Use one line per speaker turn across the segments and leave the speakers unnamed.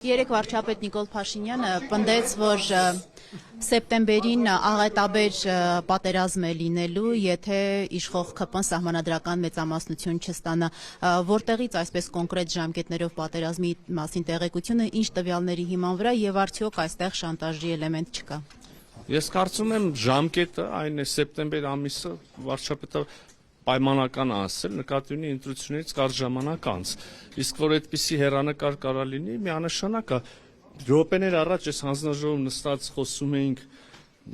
Երեկ վարչապետ Նիկոլ Փաշինյանը պնդեց, որ սեպտեմբերին աղետաբեր պատերազմ է լինելու, եթե իշխող ԿՊ-ն սահմանադրական մեծամասնություն չստանա, որտեղից այսպես կոնկրետ ժամկետներով պատերազմի մասին տեղեկությունը, ինչ տվյալների հիման վրա եւ արդյոք այստեղ շանտաժի էլեմենտ չկա։
Ես կարծում եմ ժամկետը այն է սեպտեմբեր ամիսը վարչապետը պայմանական ասել, նկատի ունի ընտրություններից կարճ ժամանակ անց, իսկ որ այդպիսի հեռանկար կարա լինի, միանշանակ է, րոպեներ առաջ ես հանձնաժողովում նստած խոսում էինք,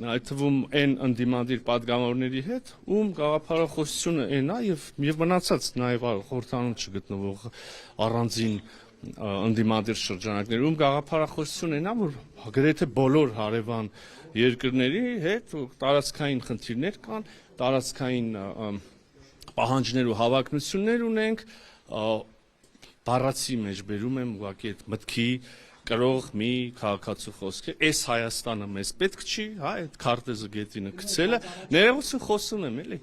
այդ թվում այն ընդդիմադիր պատգամավորների հետ, ում գաղափարախոսությունը այն է եւ մնացած նաեւ խորհրդանում չգտնվող առանձին ընդդիմադիր շրջանակներ, ում գաղափարախոսությունը այն է, որ գրեթե բոլոր հարևան երկրների հետ տարածքային խնդիրներ կան, տարածքային պահանջներ ու հավակնություններ ունենք, բառացի մեջ բերում եմ ուղղակի այդ մտքի կրող մի քաղաքացու խոսքը, այս Հայաստանը մեզ պետք չի, հա, այդ քարտեզը գետինը գցելը, ներողություն խոսում եմ, էլի,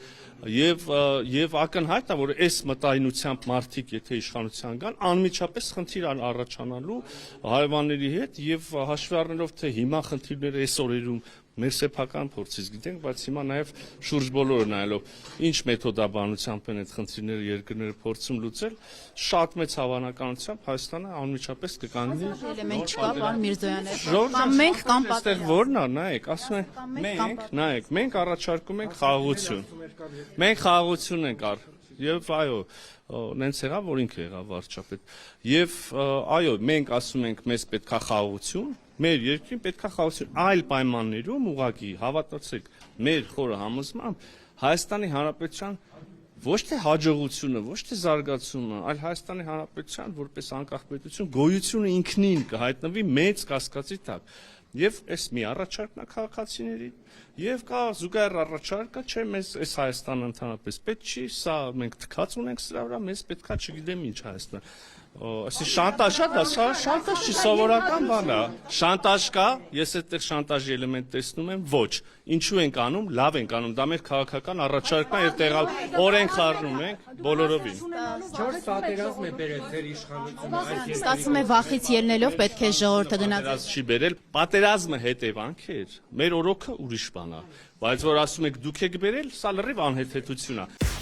եւ ակնհայտ է, որ այս մտայնությամբ մարդիկ, եթե իշխանության գան, անմիջապես խնդիր առաջանալու հարևանների հետ եւ հաշվի առնելով թե հիմա խնդիրները այս օրերում մեր սեփական փորձից գիտենք, բայց հիմա նաև շուրջ բոլորը նայելով ինչ մեթոդաբանությամբ են այդ խնդիրները երկրները փորձում լուծել, շատ մեծ հավանականությամբ Հայաստանը անմիջապես կկանգնի։
Էլեմենտ չկա, պարոն Միրզոյան,
մենք կամ այստեղ որն է, նայեք, ասում են, մենք առաջարկում ենք խաղաղություն։ Մենք խաղաղություն ենք եւ այո, նենց եղավ, որ ինքը եղավ վարչապետ։ Եվ այո, մենք ասում ենք, մեզ պետքա խաղաղություն, մեր երկրին պետքա խաղաղություն, այլ պայմաններում ուղղակի հավատացեք մեր խորը համոզմամբ Հայաստանի Հանրապետության ոչ թե հաջողությունը, ոչ թե զարգացումը, այլ Հայաստանի Հանրապետության որպես անկախ պետություն գոյությունը ինքնին կհայտնվի մեծ կասկածի տակ։ Եվ այս մի առաջարկն է քաղաքացիներին, եւ կա զուգահեռ առաջարկը, չէ, մեզ այս Հայաստանը ընդհանրապես պետք չի, սա մենք թքած ունենք սրա վրա, մեզ պետքա չգիտեմ ինչ Հայաստան։ Այսի շանտաժ է, դա շանտաժ չի, սովորական բան է։ Շանտաժ կա, ես այդտեղ շանտաժի էլեմենտ տեսնում եմ, ոչ։ Ինչու ենք անում, լավ ենք անում, դա մեր քաղաքական առաջարկն է եւ տեղալ օրենք խառնում ենք բոլորովին։
4 պատերազմ է բերել ձեր իշխանությունը։
Ստացվում է վախից ելնելով պետք է ժողովուրդը գնաց։
Պատերազմ չի բերել, պատերազմը հետևանք էր, մեր օրոքը ուրիշ բան է, բայց որ ասում եք դուք եք բերել, սա լրիվ անհեթեթություն է։